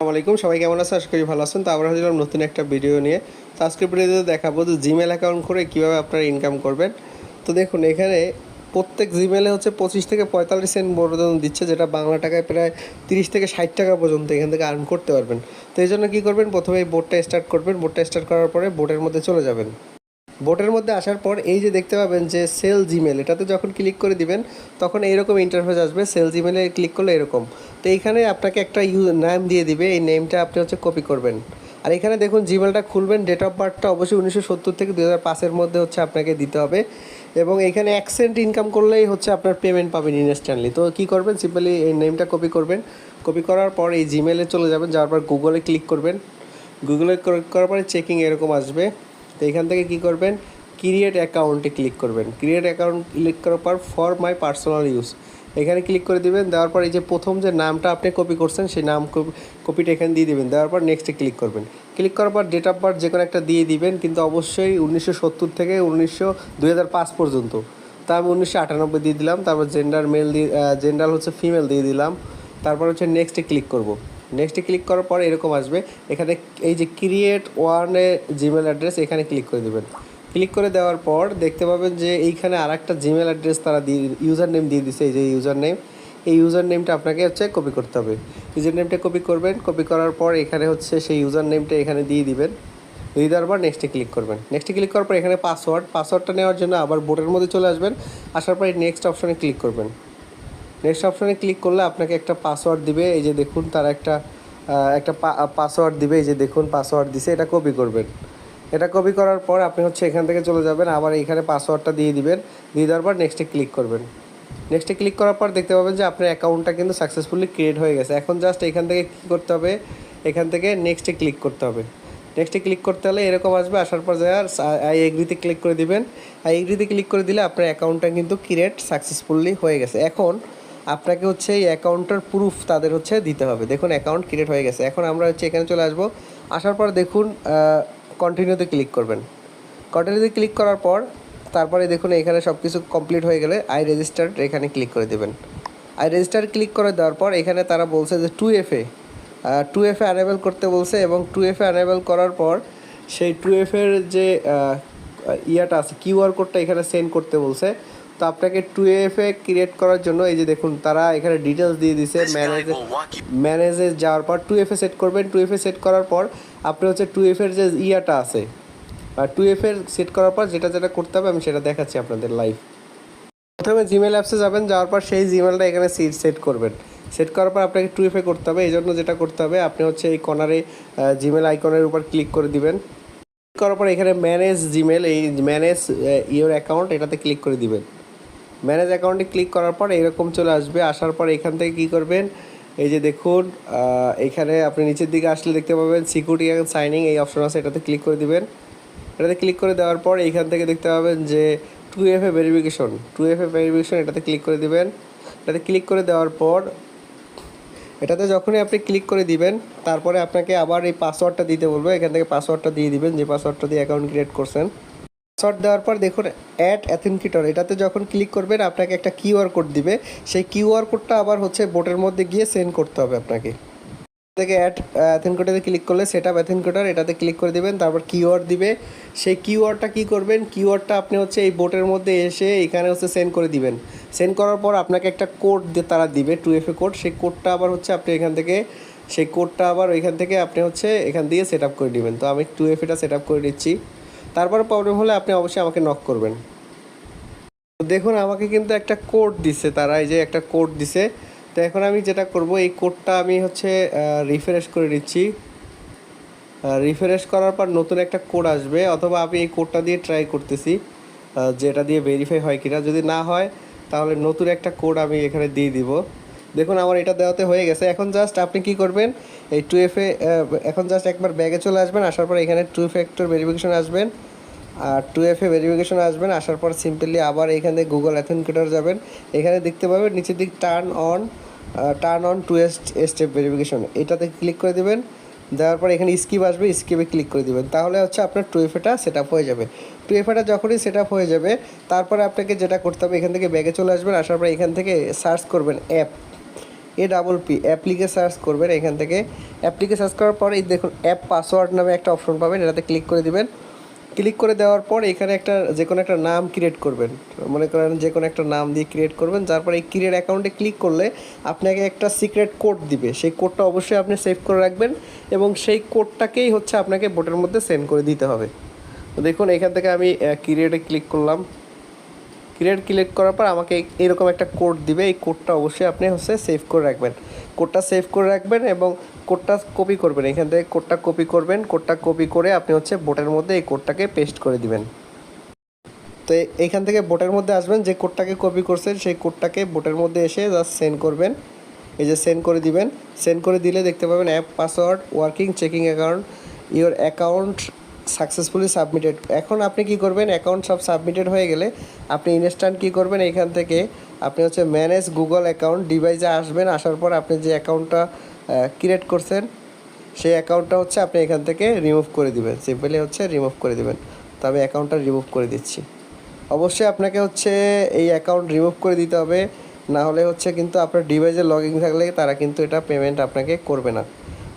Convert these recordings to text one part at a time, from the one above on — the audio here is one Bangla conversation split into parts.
আসসালামু আলাইকুম, সবাই কেমন আছেন? আশা করি ভালো আছেন। তো আমরা হলাম নতুন একটা ভিডিও নিয়ে। তো আজকের ভিডিওতে দেখাবো যে জিমেল অ্যাকাউন্ট করে কীভাবে আপনারা ইনকাম করবেন। তো দেখুন এখানে প্রত্যেক জিমেলে হচ্ছে 25 থেকে 45 সেন্ট পর্যন্ত দিচ্ছে, যেটা বাংলা টাকায় প্রায় 30 থেকে 60 টাকা পর্যন্ত এখান থেকে আর্ন করতে পারবেন। তো এই জন্য কী করবেন, প্রথমে এই বোটটা স্টার্ট করবেন। বোটটা স্টার্ট করার পরে বোটের মধ্যে চলে যাবেন। বোটের মধ্যে আসার পর এই যে দেখতে পাবেন যে সেল জিমেল, এটাতে যখন ক্লিক করে দিবেন তখন এইরকম ইন্টারফেস আসবে। সেল জিমেলে ক্লিক করলে এরকম। তো এইখানে আপনাকে একটা নেম দিয়ে দিবে, এই নেমটা আপনি হচ্ছে কপি করবেন। আর এখানে দেখুন জিমেলটা খুলবেন, ডেট অফ বার্থটা অবশ্যই 1970 থেকে 2005-এর মধ্যে হচ্ছে আপনাকে দিতে হবে। এবং এখানে 1 সেন্ট ইনকাম করলেই হচ্ছে আপনার পেমেন্ট পাবেন ইনস্ট্যান্টলি। তো কী করবেন, সিম্পলি এই নেমটা কপি করবেন। কপি করার পর এই জিমেলে চলে যাবেন, যাওয়ার পর গুগলে ক্লিক করবেন। গুগলে ক্লিক করার পরে চেকিং এরকম আসবে। তো এখান থেকে কী করবেন, ক্রিয়েট অ্যাকাউন্টে ক্লিক করবেন। ক্রিয়েট অ্যাকাউন্ট ক্লিক করার পর ফর মাই পার্সোনাল ইউজ এখানে ক্লিক করে দিবেন। দেওয়ার পর এই যে প্রথম যে নামটা আপনি কপি করছেন সেই নাম কপিটা এখানে দিয়ে দিবেন। দেওয়ার পর নেক্সটে ক্লিক করবেন। ক্লিক করার পর ডেট অফ বার্থ যে কোনো একটা দিয়ে দিবেন, কিন্তু অবশ্যই 1970 থেকে 2005 পর্যন্ত। তা আমি 1998 দিয়ে দিলাম। তারপর জেন্ডার মেল দিয়ে, জেন্ডার হচ্ছে ফিমেল দিয়ে দিলাম। তারপর হচ্ছে নেক্সটে ক্লিক করব। নেক্সটে ক্লিক করার পর এরকম আসবে। এখানে এই যে ক্রিয়েট ওয়ানে জিমেল অ্যাড্রেস, এখানে ক্লিক করে দেবেন। ক্লিক করে দেওয়ার পর দেখতে পাবেন যে এইখানে আর একটা জিমেল অ্যাড্রেস তারা ইউজার নেম দিয়ে দিছে। এই যে ইউজার নেম, এই ইউজার নেমটা আপনাকে হচ্ছে কপি করতে হবে। ইউজার নেমটা কপি করবেন। কপি করার পর এখানে হচ্ছে সেই ইউজার নেমটা এখানে দিয়ে দিবেন। দিয়ে দেওয়ার পর নেক্সটে ক্লিক করবেন। নেক্সটে ক্লিক করার পর এখানে পাসওয়ার্ডটা নেওয়ার জন্য আবার বোটের মধ্যে চলে আসবেন। আসার পর নেক্সট অপশনে ক্লিক করবেন। নেক্সট অপশনে ক্লিক করলে আপনাকে একটা পাসওয়ার্ড দিবে। এই যে দেখুন তারা একটা পাসওয়ার্ড দিবে। এই যে দেখুন পাসওয়ার্ড দিছে, এটা কপি করবেন। এটা কপি করার পর আপনি হচ্ছে এখান থেকে চলে যাবেন, আবার এইখানে পাসওয়ার্ডটা দিয়ে দিবেন। দিয়ে দেওয়ার পর নেক্সটে ক্লিক করবেন। নেক্সটে ক্লিক করার পর দেখতে পাবেন যে আপনার অ্যাকাউন্টটা কিন্তু সাকসেসফুলি ক্রিয়েট হয়ে গেছে। এখন জাস্ট এখান থেকে কী করতে হবে, এখান থেকে নেক্সটে ক্লিক করতে হবে। নেক্সটে ক্লিক করতে হলে এরকম আসবে। আসার পর যায় আই এগ্রিতে ক্লিক করে দিবেন। আই এগ্রিতে ক্লিক করে দিলে আপনার অ্যাকাউন্টটা কিন্তু ক্রিয়েট সাকসেসফুলি হয়ে গেছে। এখন আপনাকে হচ্ছে এই অ্যাকাউন্টের প্রুফ তাদের হচ্ছে দিতে হবে। দেখুন অ্যাকাউন্ট ক্রিয়েট হয়ে গেছে। এখন আমরা হচ্ছে এখানে চলে আসবো। আসার পর দেখুন কন্টিনিউতে ক্লিক করবেন। কন্টিনিউতে ক্লিক করার পর তারপরে দেখুন এখানে সব কিছু কমপ্লিট হয়ে গেলে আই রেজিস্টার্ড এখানে ক্লিক করে দেবেন। আই রেজিস্টার ক্লিক করে দেওয়ার পর এখানে তারা বলছে যে 2FA আনেবল করতে বলছে। এবং 2FA আনেবল করার পর সেই 2FAর যে ইয়াটা আছে, কিউআর কোডটা এখানে সেন্ড করতে বলছে। তো আপনাকে 2FA ক্রিয়েট করার জন্য এই যে দেখুন তারা এখানে ডিটেলস দিয়ে দিছে। ম্যানেজে যাওয়ার পর 2FA সেট করবেন। 2FA সেট করার পর আপনি হচ্ছে 2FAর যে ইয়াটা আছে, 2FA সেট করার পর যেটা যেটা করতে হবে আমি সেটা দেখাচ্ছি আপনাদের লাইভ। প্রথমে জিমেল অ্যাপসে যাবেন, যাওয়ার পর সেই জিমেলটা এখানে সেট করবেন। সেট করার পর আপনাকে 2FA করতে হবে। এই জন্য যেটা করতে হবে, আপনি হচ্ছে এই কর্নারে জিমেল আইকনের উপর ক্লিক করে দিবেন। ক্লিক করার পর এখানে ম্যানেজ জিমেল, এই ম্যানেজ ইওর অ্যাকাউন্ট এটাতে ক্লিক করে দিবেন। ম্যানেজ অ্যাকাউন্টে ক্লিক করার পর এরকম চলে আসবে। আসার পর এখান থেকে কী করবেন, এই যে দেখুন এখানে আপনি নিচের দিকে আসলে দেখতে পাবেন সিকিউরিটি অ্যান্ড সাইনিং এই অপশন আছে, এটাতে ক্লিক করে দিবেন। এটাতে ক্লিক করে দেওয়ার পর এইখান থেকে দেখতে পাবেন যে 2FA ভেরিফিকেশন এটাতে ক্লিক করে দিবেন। এটাতে ক্লিক করে দেওয়ার পর এটাতে যখনই আপনি ক্লিক করে দিবেন তারপরে আপনাকে আবার এই পাসওয়ার্ডটা দিতে বলবো। এখান থেকে পাসওয়ার্ডটা দিয়ে দিবেন, যে পাসওয়ার্ডটা দিয়ে অ্যাকাউন্ট ক্রিয়েট করছেন। পাসওয়ার্ড দেওয়ার পর দেখুন অ্যাড অ্যাথেন্টিকেটর, এটাতে যখন ক্লিক করবেন আপনাকে একটা কিউআর কোড দিবে। সেই কিউআর কোডটা আবার হচ্ছে বোটের মধ্যে গিয়ে সেন্ড করতে হবে আপনাকে। থেকে অ্যাড অ্যাথেন্টিকেটরে ক্লিক করলে সেট আপ অ্যাথেন্টিকেটর এটাতে ক্লিক করে দেবেন। তারপর কিউআর দিবে। সেই কিউআরটা কী করবেন, কিউআরটা আপনি হচ্ছে এই বোটের মধ্যে এসে এখানে হচ্ছে সেন্ড করে দিবেন। সেন্ড করার পর আপনাকে একটা কোড দিয়ে তারা দিবে 2FA কোড। সেই কোডটা আবার হচ্ছে আপনি এখান থেকে সেই কোডটা আবার ওইখান থেকে আপনি হচ্ছে এখান দিয়ে সেট আপ করে দিবেন। তো আমি 2FAটা সেট আপ করে দিচ্ছি। তারপর প্রবলেম হলে আপনি অবশ্যই আমাকে নক করবেন। দেখুন আমাকে কিন্তু একটা কোড দিছে তারা, এই যে একটা কোড দিছে। তো এখন আমি যেটা করব, এই কোডটা আমি হচ্ছে রিফ্রেশ করে নিচ্ছি। রিফ্রেশ করার পর নতুন একটা কোড আসবে, অথবা আমি এই কোডটা দিয়ে ট্রাই করতেছি যেটা দিয়ে ভেরিফাই হয় কিনা। যদি না হয় তাহলে নতুন একটা কোড আমি এখানে দিয়ে দিব। দেখুন আমার এটা দেওয়াতে হয়ে গেছে। এখন জাস্ট আপনি কি করবেন, এই 2FA এখন জাস্ট একবার ব্যাগে চলে আসবেন। আসার পর এখানে 2 ফ্যাক্টর ভেরিফিকেশন আসবেন, আর 2FA ভেরিফিকেশন আসবেন। আসার পর সিম্পলি আবার এখানে গুগল অ্যাথেন্টিকেটর যাবেন। এখানে দেখতে পাবেন নিচের দিক টার্ন অন 2 স্টেপ ভেরিফিকেশন, এটাতে ক্লিক করে দেবেন। দেওয়ার পর এখানে স্কিপ আসবে, স্কিপে ক্লিক করে দেবেন। তাহলে হচ্ছে আপনার 2FAটা সেট আপ হয়ে যাবে। 2FAটা যখনই সেট আপ হয়ে যাবে তারপরে আপনাকে যেটা করতে হবে, এখান থেকে ব্যাগে চলে আসবেন। আসার পর এখান থেকে সার্চ করবেন অ্যাপ। APP অ্যাপ্লিকে সার্চ করবেন। এখান থেকে অ্যাপ্লিকে সার্চ করার পর এই দেখুন অ্যাপ পাসওয়ার্ড নামে একটা অপশন পাবেন, এটাতে ক্লিক করে দিবেন। ক্লিক করে দেওয়ার পর এখানে যে কোনো একটা নাম ক্রিয়েট করবেন, মনে করেন যে কোনো একটা নাম দিয়ে ক্রিয়েট করবেন। তারপর এই ক্রিয়েট অ্যাকাউন্টে ক্লিক করলে আপনাকে একটা সিক্রেট কোড দিবে, সেই কোডটা অবশ্যই আপনি সেভ করে রাখবেন এবং সেই কোডটাকেই হচ্ছে আপনাকে বোটের মধ্যে সেন্ড করে দিতে হবে। তো দেখুন এখান থেকে আমি ক্রিয়েটে ক্লিক করলাম। ক্লিক করার পর আমাকে এরকম একটা কোড দিবে, এই কোডটা অবশ্যই আপনি হচ্ছে সেভ করে রাখবেন। কোডটা সেভ করে রাখবেন এবং কোডটা কপি করবেন, এখান থেকে কোডটা কপি করবেন। কোডটা কপি করে আপনি হচ্ছে বোটের মধ্যে এই কোডটাকে পেস্ট করে দিবেন। তো এইখান থেকে বোটের মধ্যে আসবেন, যে কোডটাকে কপি করছেন সেই কোডটাকে বোটের মধ্যে এসে জাস্ট সেন্ড করবেন। এই যে সেন্ড করে দিবেন। সেন্ড করে দিলে দেখতে পাবেন app password working checking account your account successfully submitted. এখন আপনি কি করবেন, অ্যাকাউন্ট সব সাবমিটেড হয়ে গেলে আপনি ইনস্ট্যান্ট কী করবেন, এখান থেকে আপনি হচ্ছে ম্যানেজ গুগল অ্যাকাউন্ট ডিভাইসে আসবেন। আসার পর আপনি যে অ্যাকাউন্টটা ক্রিয়েট করছেন সেই অ্যাকাউন্টটা হচ্ছে আপনি এখান থেকে রিমুভ করে দিবেন। সিম্পলি হচ্ছে রিমুভ করে দিবেন। তো আমি অ্যাকাউন্টটা রিমুভ করে দিচ্ছি। অবশ্যই আপনাকে হচ্ছে এই অ্যাকাউন্ট রিমুভ করে দিতে হবে, না হলে হচ্ছে কিন্তু আপনার ডিভাইসে লগ ইন থাকলে তারা কিন্তু এটা পেমেন্ট আপনাকে করবে না।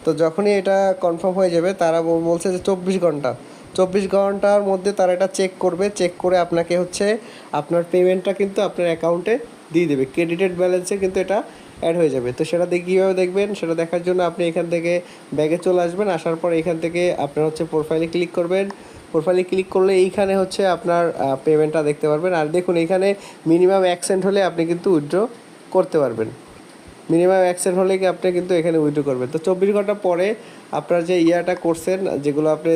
তো যখনই এটা কনফার্ম হয়ে যাবে, তারা বলছে যে 24 ঘন্টার মধ্যে তারা এটা চেক করবে। চেক করে আপনাকে হচ্ছে আপনার পেমেন্টটা কিন্তু আপনার অ্যাকাউন্টে দিয়ে দেবে, ক্রেডিটেড ব্যালেন্সে কিন্তু এটা অ্যাড হয়ে যাবে। তো সেটা কীভাবে দেখবেন, সেটা দেখার জন্য আপনি এখান থেকে ব্যাগে চলে আসবেন। আসার পর এখান থেকে আপনার হচ্ছে প্রোফাইলে ক্লিক করবেন। প্রোফাইলে ক্লিক করলে এইখানে হচ্ছে আপনার পেমেন্টটা দেখতে পারবেন। আর দেখুন এখানে মিনিমাম 1 সেন্ট হলে আপনি কিন্তু উইথড্র করতে পারবেন। মিনিমাম 1 সেন্ট হলে কি আপনি কিন্তু এখানে উইথড্র করবেন। তো 24 ঘন্টা পরে আপনার যে ইয়াটা করছেন, যেগুলো আপনি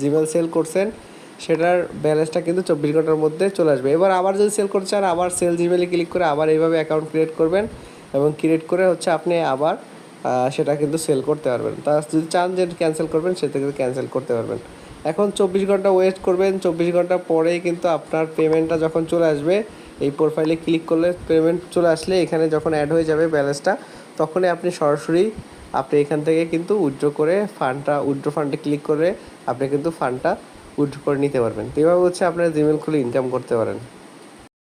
জিমেল সেল করছেন, সেটার ব্যালেন্সটা কিন্তু 24 ঘন্টার মধ্যে চলে আসবে। এবার আবার যদি সেল করতে চান, আবার সেল জিমেলে ক্লিক করে আবার এইভাবে অ্যাকাউন্ট ক্রিয়েট করবেন এবং ক্রিয়েট করে হচ্ছে আপনি আবার সেটা কিন্তু সেল করতে পারবেন। তা যদি চান যে ক্যান্সেল করবেন, সেটা কিন্তু ক্যান্সেল করতে পারবেন। এখন 24 ঘন্টা ওয়েট করবেন। 24 ঘন্টা পরেই কিন্তু আপনার পেমেন্টটা যখন চলে আসবে, এই প্রোফাইলে ক্লিক করলে পেমেন্ট চলে আসলে এখানে যখন অ্যাড হয়ে যাবে ব্যালেন্সটা, তখনই আপনি সরাসরি আপনি এখান থেকে কিন্তু উইথড্র করে উইথড্র ফান্ডে ক্লিক করে আপনি কিন্তু ফান্ডটা উইথড্র করে নিতে পারবেন। তো এভাবে হচ্ছে আপনার জিমেল খুলে ইনকাম করতে পারেন।